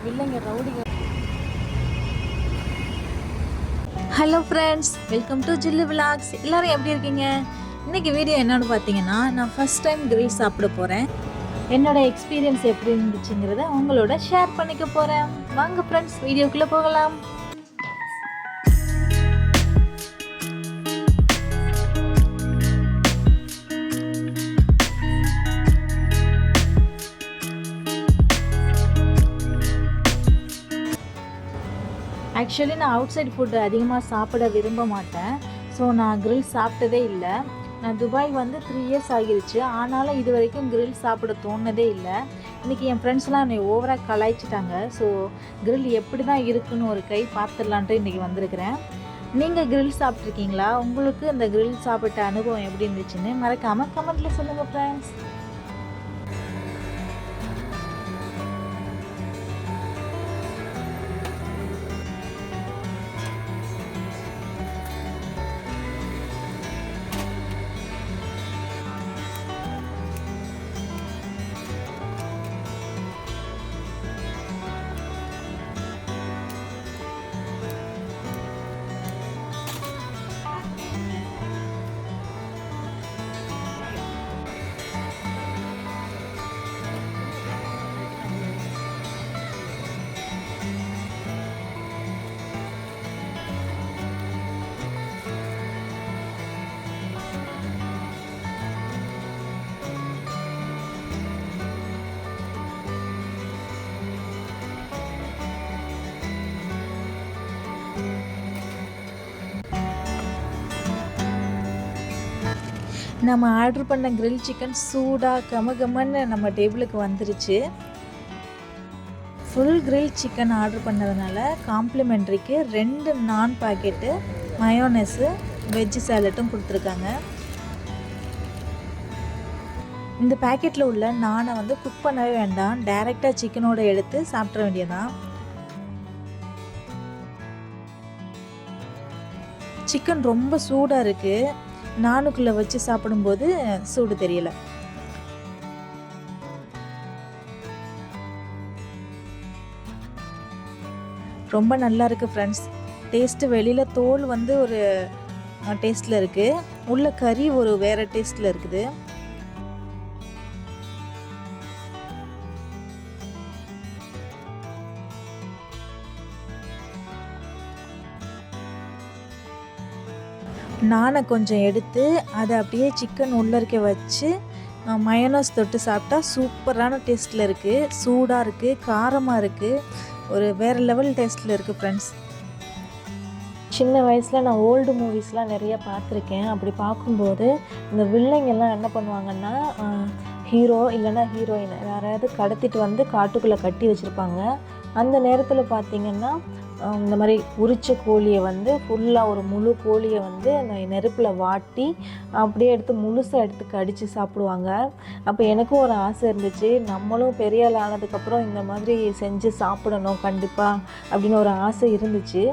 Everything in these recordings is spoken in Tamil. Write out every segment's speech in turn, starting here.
வில்லைங்க ரவுடிங்க. Hello friends, welcome to Jillu vlogs. எல்லோரும் எப்படி இருக்கீங்க? இன்றைக்கி வீடியோ என்னென்னு பார்த்தீங்கன்னா, நான் ஃபஸ்ட் டைம் கிரில் சாப்பிட போகிறேன். என்னோடய எக்ஸ்பீரியன்ஸ் எப்படி இருந்துச்சுங்கிறத உங்களோட ஷேர் பண்ணிக்க போகிறேன். வாங்க ஃப்ரெண்ட்ஸ், வீடியோக்குள்ளே போகலாம். ஆக்சுவலி நான் அவுட் சைட் ஃபுட்டு அதிகமாக சாப்பிட விரும்ப மாட்டேன். ஸோ நான் கிரில் சாப்பிட்டதே இல்லை. நான் துபாய் வந்து 3 இயர்ஸ் ஆகிருச்சு. ஆனாலும் இது வரைக்கும் கிரில் சாப்பிட தோணுனதே இல்லை. இன்றைக்கி என் ஃப்ரெண்ட்ஸ்லாம் என்னை ஓவராக கலாய்ச்சிட்டாங்க. ஸோ கிரில் எப்படி தான் இருக்குன்னு ஒரு கை பார்த்துடலான்ட்டு இன்றைக்கி வந்திருக்கிறேன். நீங்கள் கிரில் சாப்பிட்ருக்கீங்களா? உங்களுக்கு இந்த கிரில் சாப்பிட்ட அனுபவம் எப்படி இருந்துச்சுன்னு மறக்காமல் கமெண்ட்டில் சொல்லுங்கள் ஃப்ரெண்ட்ஸ். நம்ம ஆர்டர் பண்ண கிரில் சிக்கன் சூடாக கமகமன்னு நம்ம டேபிளுக்கு வந்துருச்சு. ஃபுல் கிரில் சிக்கன் ஆர்டர் பண்ணதுனால காம்ப்ளிமெண்ட்ரிக்கு 2 நான் பாக்கெட்டு மயோனஸு வெஜ்ஜு சாலட்டும் கொடுத்துருக்காங்க. இந்த பேக்கெட்டில் உள்ள நானை வந்து குக் பண்ணவே வேண்டாம், டைரெக்டாக சிக்கனோடு எடுத்து சாப்பிட்ற வேண்டியதான். சிக்கன் ரொம்ப சூடாக இருக்குது. நானுக்குள்ளே வச்சு சாப்பிடும்போது சூடு தெரியலை. ரொம்ப நல்லா இருக்குது ஃப்ரெண்ட்ஸ். டேஸ்ட்டு வெளியில் தோல் வந்து ஒரு டேஸ்ட்டில் இருக்குது, உள்ள கறி ஒரு வேறு டேஸ்ட்டில் இருக்குது. நானை கொஞ்சம் எடுத்து அதை அப்படியே சிக்கன் உள்ளே இருக்க வச்சு மயோனஸ் தொட்டு சாப்பிட்டா சூப்பரான டேஸ்ட்டில் இருக்குது. சூடாக இருக்குது, காரமாக இருக்குது, ஒரு வேறு லெவல் டேஸ்ட்டில் இருக்குது ஃப்ரெண்ட்ஸ். சின்ன வயசில் நான் ஓல்டு மூவிஸ்லாம் நிறைய பார்த்துருக்கேன். அப்படி பார்க்கும்போது இந்த வில்லைங்கெல்லாம் என்ன பண்ணுவாங்கன்னா, ஹீரோ இல்லைன்னா ஹீரோயின் யாராவது கடத்திட்டு வந்து காட்டுக்குள்ளே கட்டி வச்சுருப்பாங்க. அந்த நேரத்தில் பார்த்திங்கன்னா இந்த மாதிரி உரிச்ச கோழியை வந்து ஃபுல்லாக ஒரு முழு கோழியை வந்து நெருப்பில் வாட்டி அப்படியே எடுத்து முழுசாக எடுத்து கடித்து சாப்பிடுவாங்க. அப்போ எனக்கும் ஒரு ஆசை இருந்துச்சு, நம்மளும் பெரிய ஆள் ஆனதுக்கப்புறம் இந்த மாதிரி செஞ்சு சாப்பிடணும் கண்டிப்பாக அப்படின்னு ஒரு ஆசை இருந்துச்சு.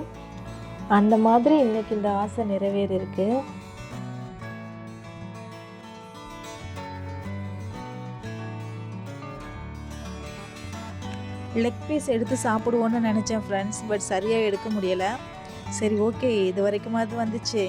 அந்த மாதிரி இன்றைக்கி இந்த ஆசை நிறைவேறியிருக்கு. லெக் பீஸ் எடுத்து சாப்பிடுவோன்னு நினச்சேன் ஃப்ரெண்ட்ஸ், பட் சரியாக எடுக்க முடியலை. சரி ஓகே, இது வரைக்குமாவது வந்துச்சு.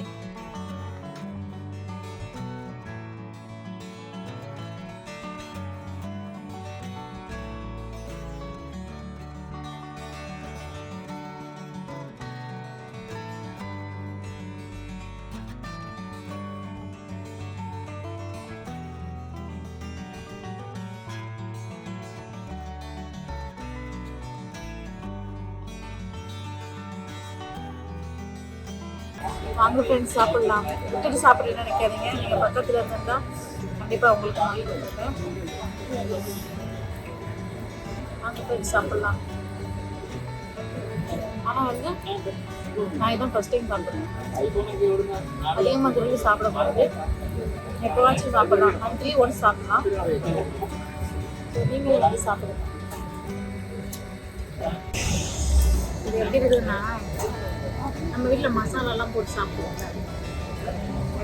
வாங்க ஃப்ரெண்ட்ஸ் சாப்பிட்லாம். விட்டுட்டு சாப்பிட்றேன்னு நினைக்காதீங்க. நீங்கள் பக்கத்தில் இருந்தால் கண்டிப்பாக உங்களுக்கு வாங்கி கொடுத்துருக்கேன். வாங்க ஃப்ரெண்ட்ஸ் சாப்பிட்லாம். ஆனால் வந்து நான் இதான் ஃபஸ்ட் டைம் சாப்பிட்றேன். அதிகமாக கிரில் சாப்பிட மாட்டேன், எப்போவாச்சும் சாப்பிட்லாம். மந்த்லி ஒன்ஸ் சாப்பிட்லாம். நீங்களும் வந்து சாப்பிடுங்க. இது எப்படி இருக்குதுன்னா, நம்ம வீட்டில் மசாலாலாம் போட்டு சாப்பிடுவோம்.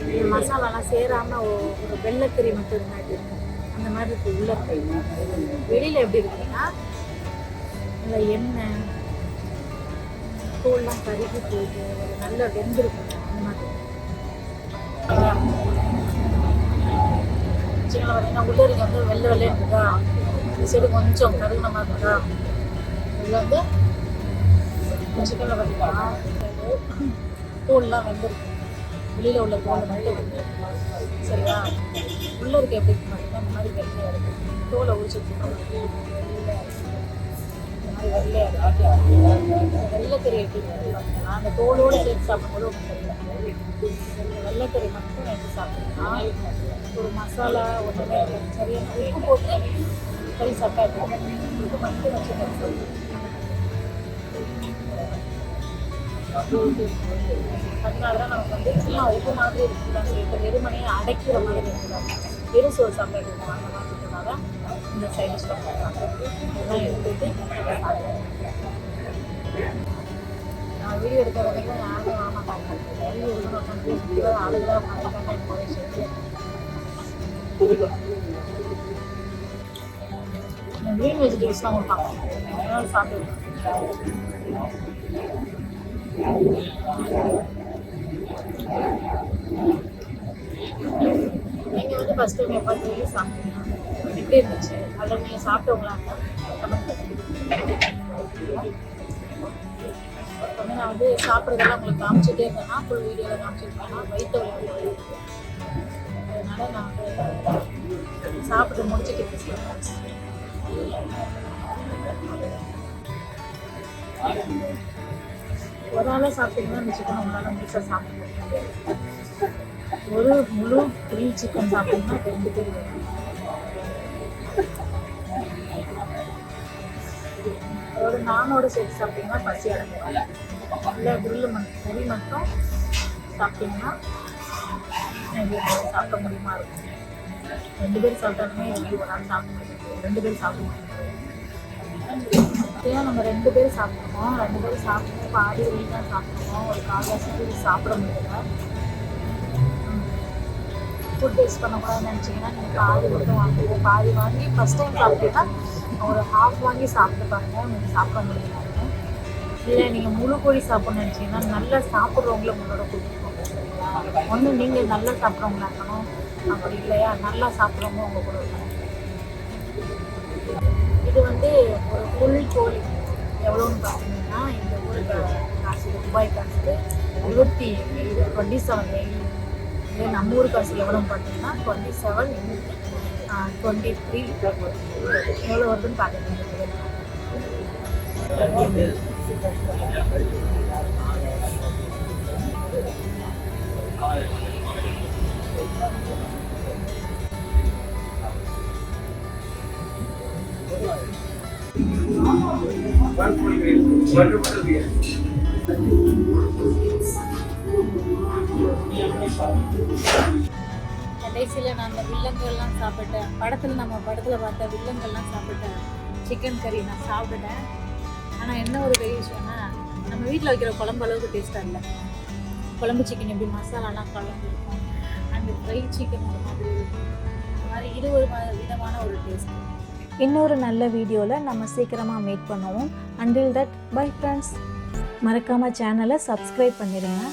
இந்த மசாலாலாம் சேராமல் ஒரு வெள்ளைக்கறி மட்டும் இருந்தால் இருக்கும், அந்த மாதிரி இருக்குது உள்ள. வெளியில் எப்படி இருக்குன்னா இல்லை எண்ணெய் தோல்லாம் கருகி போயிட்டு ஒரு நல்ல வெந்திருக்கும் அந்த மாதிரி. சிக்கனில் பார்த்தீங்கன்னா உள்ளே இருக்க வந்து வெள்ளை வெள்ளையாக இருக்குதா, இந்த சைடு கொஞ்சம் கருகின மாதிரி இருக்கா. இதில் வந்து சிக்கனில் பார்த்தீங்கன்னா தோல்லாம் வெந்திருக்கும், வெளியில் உள்ள தோலை மட்டும் வந்து சரியா. உள்ளே இருக்க எப்படி இருக்கு பார்த்தீங்கன்னா இந்த மாதிரி வெள்ளையாக இருக்குது. தோலை உரிச்சிட்டு வெள்ளைக்கறி எப்படி பார்த்தீங்கன்னா அந்த தோலோடு சேர்த்து சாப்பிடும்போது ஒன்றும் தெரியல. வெள்ளைக்கறி மட்டும் எடுத்து சாப்பிட்டீங்கன்னா ஒரு மசாலா ஒன்றுமே சரியான உப்பு போட்டு கறி சாப்பிட்டா உப்பு மட்டும் வச்சு கறி அதனால தான் நமக்கு வந்து சும்மா உப்பு மாதிரி இருக்குதான் சொல்லிட்டு வெறுமனையே அடைக்கிற மாதிரி இருக்குதான் வெறும் சோறு சாப்பிட்டு அந்த மாதிரி இருக்கிறதுனால இந்த சைடு சாப்பிட்றாங்க. இதெல்லாம் எடுத்துட்டு நான் வீடியோ எடுக்கிற வரைக்கும் யாருமே வாங்க மாட்டாங்க. வீடியோ எடுக்கணும் ஆளுதான் பண்ணிட்டாங்க. க்ரீன் வெஜிடபிள்ஸ்லாம் கொடுப்பாங்க, அதனால சாப்பிடுவேன். நீங்கள் வந்து ஃபஸ்ட் டைம் எப்போ சாப்பிட்டீங்க, எப்படி இருந்துச்சு, அதில் நீங்கள் சாப்பிட்டவங்களா வந்து நான் வந்து சாப்பிட்றதெல்லாம் உங்களுக்கு காமிச்சிட்டே இருந்தேன்னா ஃபுல் வீடியோவில் காமிச்சிருக்கேன்னா வயிற்று வலி இருக்குது. அதனால நான் வந்து சாப்பிட்டு முடிச்சுட்டு பேசுகிறேன். ஒரு ஆளாக சாப்பிட்டீங்கன்னா அந்த சிக்கன் உங்களால் முழுசாக சாப்பிட முடியாது. ஒரு முழு கிரில் சிக்கன் சாப்பிட்டீங்கன்னா 2 பேர் வேணும். அதோட நானோட சேர்த்து சாப்பிட்டீங்கன்னா பசி அடங்குவாங்க. இல்லை கிரில்லு கறி மட்டும் சாப்பிட்டீங்கன்னா சாப்பிட முடியுமா இருக்கும். 2 பேர் சாப்பிட்டாலுமே எப்படி ஒரு நாள் சாப்பிட முடியாது. 2 பேர் சாப்பிட முடியாது. ஏன் நம்ம 2 பேர் சாப்பிட்றோம், 2 பேர் சாப்பிட்டு பாதி வழி தான் சாப்பிட்றோம். ஒரு காலையில் சாப்பிட முடியல. ஃபுட் வேஸ்ட் பண்ணக்கூடாதுன்னு நினச்சிங்கன்னா நீங்கள் பாதி மட்டும் வாங்குங்க. பாதி வாங்கி ஃபஸ்ட் டைம் சாப்பிட்டீங்கன்னா ஒரு ஹாஃப் வாங்கி சாப்பிட்டு பாருங்கள், நீங்கள் சாப்பிட முடியாது. இல்லை நீங்கள் முழு கோழி சாப்பிட்ணுன்னு நினச்சிங்கன்னா நல்லா சாப்பிட்றவங்கள உங்களோட கொடுத்துருக்கோம். ஒன்று நீங்கள் நல்லா சாப்பிட்றவங்களா இருக்கணும், அப்படி இல்லையா நல்லா சாப்பிட்றவங்க உங்கள் கூட இருக்கணும். இது வந்து ஒரு ஃபுல் கோழி எவ்வளோன்னு பார்த்தீங்கன்னா இந்த ஊருக்கு காசு துபாய் காசுக்கு 27 இதே நம்ம ஊர் காசு எவ்வளோன்னு பார்த்தீங்கன்னா 27 23 எவ்வளோ வருதுன்னு பார்த்துட்டு கடைசியில் நான் அந்த வில்லங்கள்லாம் சாப்பிட்டேன். நம்ம படத்தில் பார்த்த வில்லங்கள்லாம் சாப்பிட்டேன். சிக்கன் கறி நான் சாப்பிட்டுட்டேன். ஆனால் என்ன ஒரு பெரிய விஷயம்னா நம்ம வீட்டில் வைக்கிற குழம்பு அளவுக்கு டேஸ்ட்டாக இல்லை. குழம்பு சிக்கன் எப்படி மசாலாலாம் கலந்து இருக்கும், அந்த ஃப்ரை சிக்கன் ஒரு மாதிரி இருக்கும். அந்த மாதிரி இது ஒரு விதமான ஒரு டேஸ்ட். இன்னொரு நல்ல வீடியோவில் நம்ம சீக்கிரமாக மீட் பண்ணுவோம். Until that bye friends. மறக்காமல் சேனலை சப்ஸ்கிரைப் பண்ணிடுங்க.